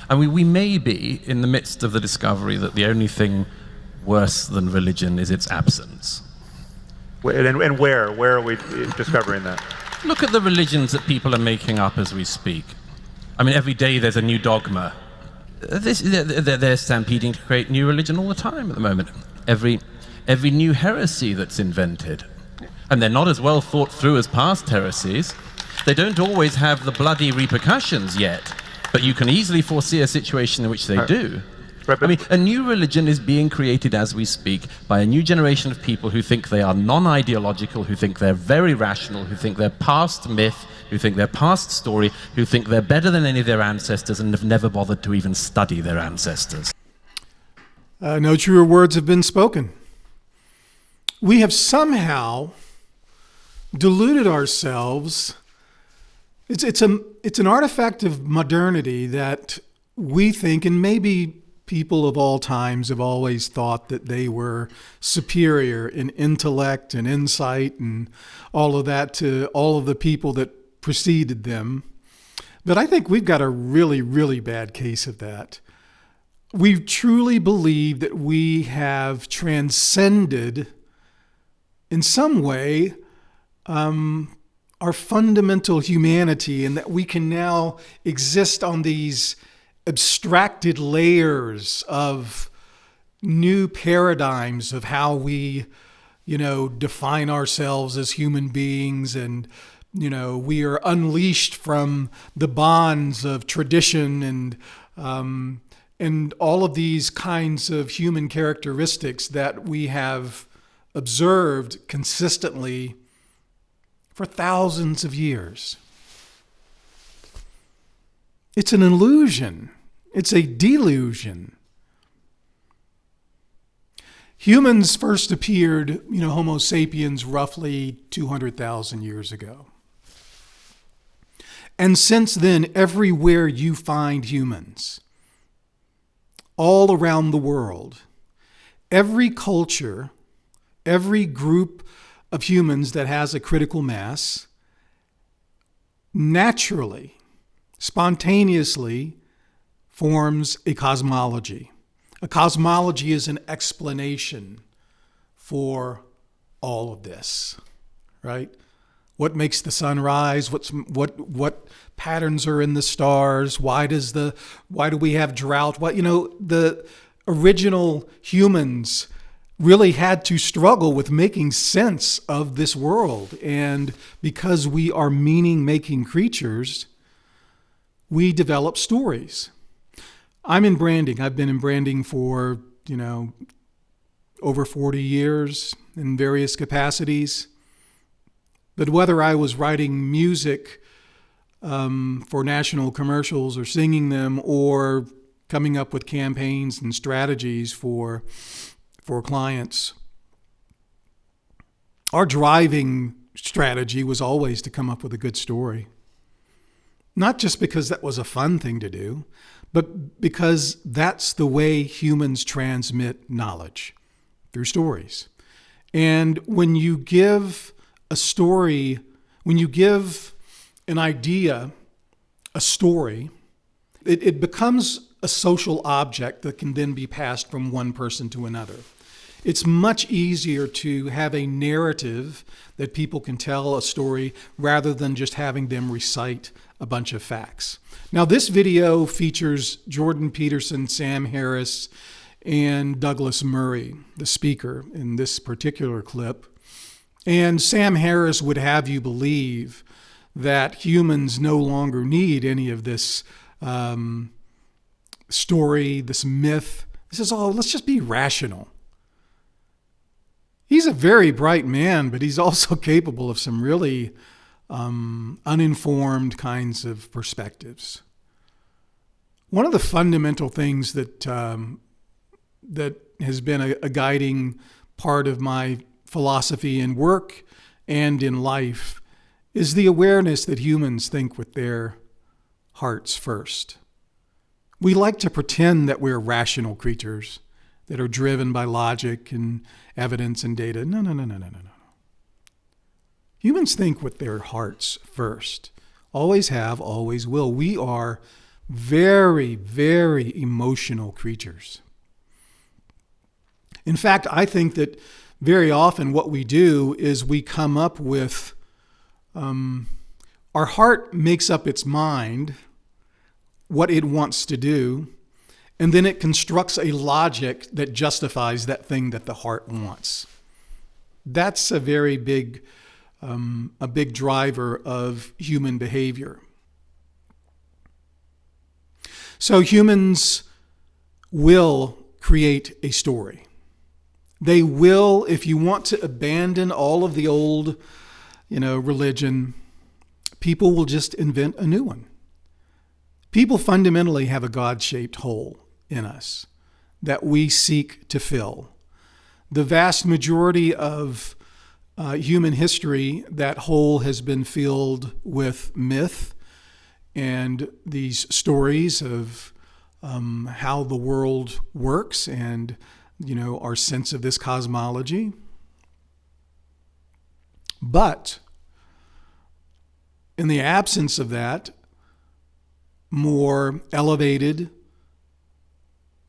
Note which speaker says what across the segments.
Speaker 1: And we may be in the midst of the discovery that the only thing worse than religion is its absence.
Speaker 2: And where are we discovering that?
Speaker 1: Look at the religions that people are making up as we speak. I mean, every day there's a new dogma. They're stampeding to create new religion all the time at the moment. Every new heresy that's invented. And they're not as well thought through as past heresies. They don't always have the bloody repercussions yet, but you can easily foresee a situation in which they do.
Speaker 2: Right,
Speaker 1: I mean, a new religion is being created as we speak by a new generation of people who think they are non-ideological, who think they're very rational, who think they're past myth, who think they're past story, who think they're better than any of their ancestors and have never bothered to even study their ancestors.
Speaker 3: No truer words have been spoken. We have somehow deluded ourselves. It's an artifact of modernity that we think, and maybe people of all times have always thought that they were superior in intellect and insight and all of that to all of the people that preceded them. But I think we've got a really, really bad case of that. We truly believe that we have transcended, in some way, our fundamental humanity, and that we can now exist on these abstracted layers of new paradigms of how we, define ourselves as human beings. And, we are unleashed from the bonds of tradition and all of these kinds of human characteristics that we have observed consistently for thousands of years. It's an illusion. It's a delusion. Humans first appeared, Homo sapiens, roughly 200,000 years ago. And since then, everywhere you find humans, all around the world, every culture, every group of humans that has a critical mass, naturally, spontaneously forms a cosmology. A cosmology is an explanation for all of this, right? What makes the sun rise? What patterns are in the stars? Why do we have drought? The original humans really had to struggle with making sense of this world. And because we are meaning-making creatures, we develop stories. I'm in branding. I've been in branding for, over 40 years in various capacities. But whether I was writing music for national commercials or singing them, or coming up with campaigns and strategies for clients, our driving strategy was always to come up with a good story. Not just because that was a fun thing to do, but because that's the way humans transmit knowledge, through stories. And when you give a story, when you give an idea a story, it becomes a social object that can then be passed from one person to another. It's much easier to have a narrative that people can tell a story rather than just having them recite a bunch of facts. Now, this video features Jordan Peterson, Sam Harris, and Douglas Murray, the speaker in this particular clip. And Sam Harris would have you believe that humans no longer need any of this story, this myth. This is all, let's just be rational. He's a very bright man, but he's also capable of some really uninformed kinds of perspectives. One of the fundamental things that has been a guiding part of my philosophy in work and in life is the awareness that humans think with their hearts first. We like to pretend that we're rational creatures that are driven by logic and evidence and data. No. Humans think with their hearts first. Always have, always will. We are very, very emotional creatures. In fact, I think that very often what we do is we come up with, our heart makes up its mind what it wants to do, and then it constructs a logic that justifies that thing that the heart wants. That's a very big, a big driver of human behavior. So humans will create a story. They will, if you want to abandon all of the old, religion, people will just invent a new one. People fundamentally have a God-shaped hole in us that we seek to fill. The vast majority of human history, that hole has been filled with myth and these stories of how the world works and, our sense of this cosmology. But in the absence of that more elevated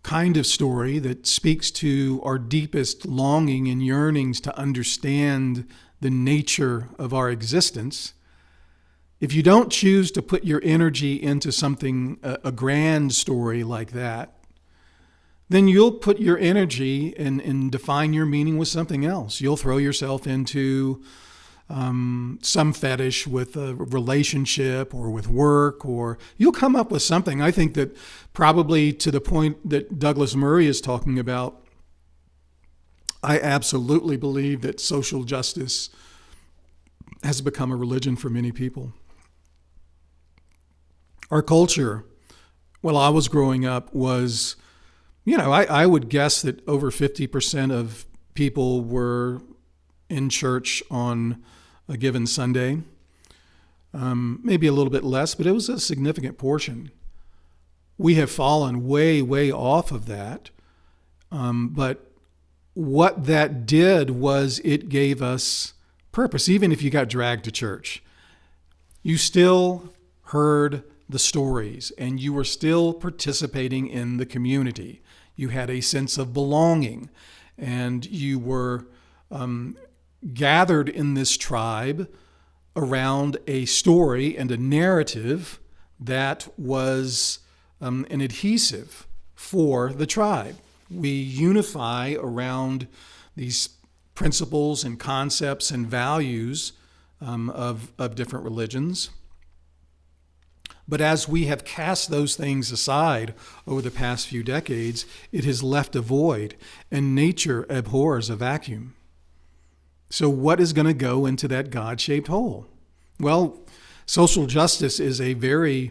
Speaker 3: kind of story that speaks to our deepest longing and yearnings to understand the nature of our existence, if you don't choose to put your energy into something, a grand story like that, then you'll put your energy and define your meaning with something else. You'll throw yourself into some fetish with a relationship or with work, or you'll come up with something. I think that probably to the point that Douglas Murray is talking about, I absolutely believe that social justice has become a religion for many people. Our culture, while I was growing up, was, I would guess that over 50% of people were in church on a given Sunday. Maybe a little bit less, but it was a significant portion. We have fallen way, way off of that. But what that did was it gave us purpose. Even if you got dragged to church, you still heard the stories and you were still participating in the community. You had a sense of belonging and you were gathered in this tribe around a story and a narrative that was an adhesive for the tribe. We unify around these principles and concepts and values of different religions. But as we have cast those things aside over the past few decades, it has left a void, and nature abhors a vacuum. So what is going to go into that God-shaped hole? Well, social justice is a very,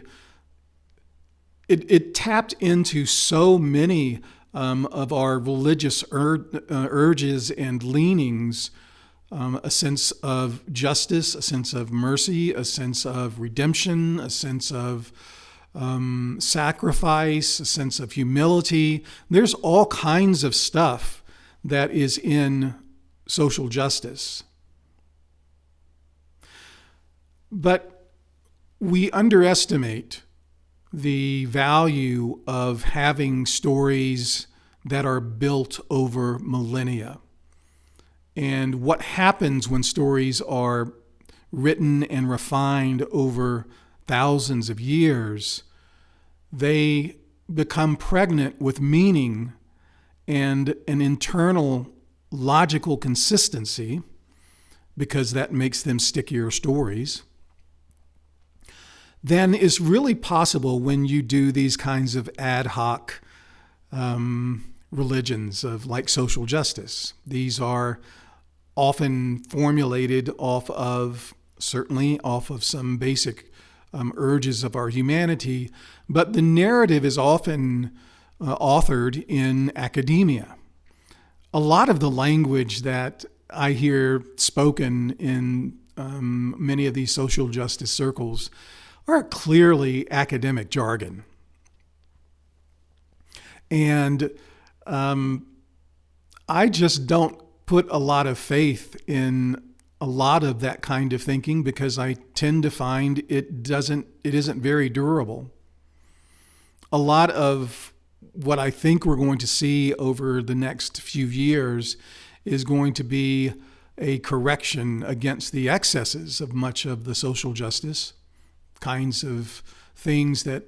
Speaker 3: it tapped into so many of our religious urges and leanings, a sense of justice, a sense of mercy, a sense of redemption, a sense of sacrifice, a sense of humility. There's all kinds of stuff that is in social justice. But we underestimate the value of having stories that are built over millennia. And what happens when stories are written and refined over thousands of years, they become pregnant with meaning and an internal logical consistency, because that makes them stickier stories, than is really possible when you do these kinds of ad hoc religions of like social justice. These are often formulated certainly off of some basic urges of our humanity, but the narrative is often authored in academia. A lot of the language that I hear spoken in many of these social justice circles are clearly academic jargon. And I just don't put a lot of faith in a lot of that kind of thinking, because I tend to find it isn't very durable. a lot of what I think we're going to see over the next few years is going to be a correction against the excesses of much of the social justice kinds of things that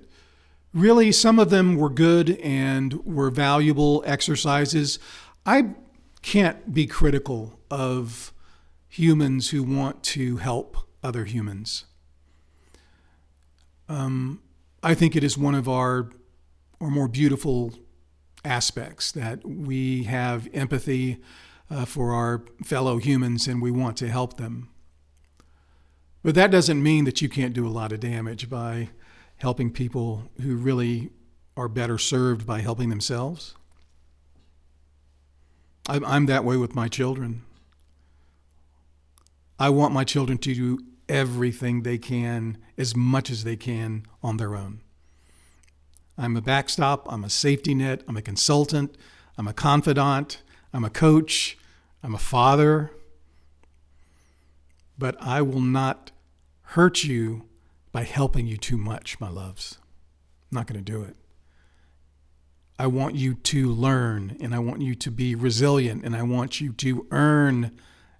Speaker 3: really, some of them were good and were valuable exercises. I can't be critical of humans who want to help other humans. I think it is one of our more beautiful aspects that we have empathy for our fellow humans and we want to help them. But that doesn't mean that you can't do a lot of damage by helping people who really are better served by helping themselves. I'm that way with my children. I want my children to do everything they can, as much as they can, on their own. I'm a backstop, I'm a safety net, I'm a consultant, I'm a confidant, I'm a coach, I'm a father. But I will not hurt you by helping you too much, my loves. I'm not going to do it. I want you to learn, and I want you to be resilient, and I want you to earn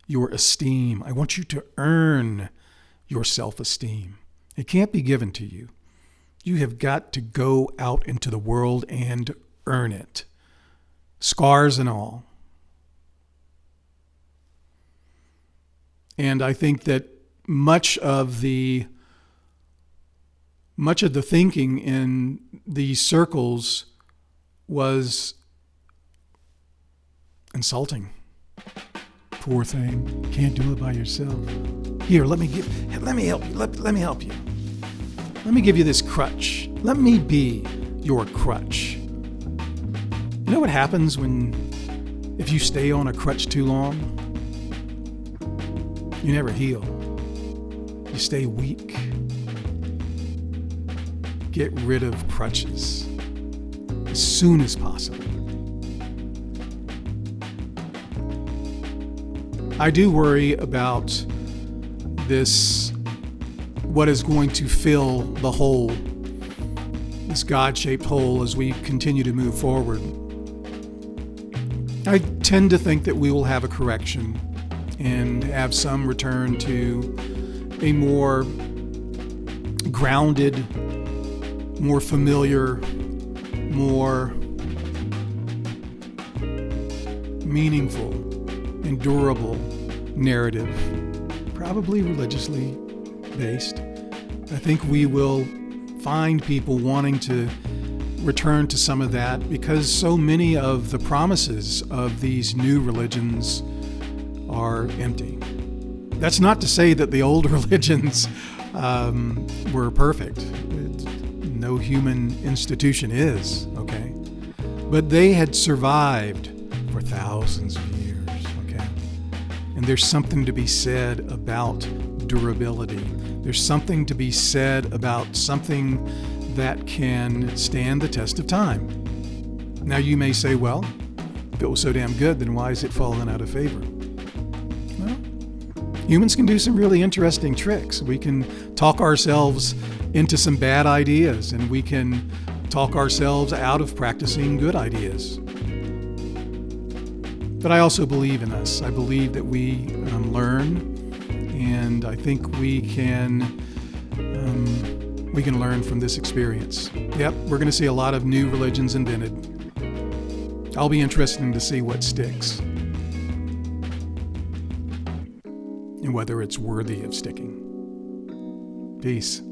Speaker 3: your esteem. I want you to earn your self-esteem. It can't be given to you. You have got to go out into the world and earn it, scars and all. And I think that much of the thinking in these circles was insulting. Poor thing, can't do it by yourself. Here, let me help you. Let me help you. Let me give you this crutch. Let me be your crutch. You know what happens if you stay on a crutch too long? You never heal. You stay weak. Get rid of crutches as soon as possible. I do worry about this, what is going to fill the hole, this God-shaped hole as we continue to move forward. I tend to think that we will have a correction and have some return to a more grounded, more familiar, more meaningful and durable narrative, probably religiously based. I think we will find people wanting to return to some of that because so many of the promises of these new religions are empty. That's not to say that the old religions were perfect. No human institution is, okay? But they had survived for thousands of years, okay? And there's something to be said about durability. There's something to be said about something that can stand the test of time. Now you may say, well, if it was so damn good, then why is it fallen out of favor? Well, humans can do some really interesting tricks. We can talk ourselves into some bad ideas, and we can talk ourselves out of practicing good ideas. But I also believe in us. I believe that we learn, and I think we can learn from this experience. Yep, we're going to see a lot of new religions invented. I'll be interested to see what sticks and whether it's worthy of sticking. Peace.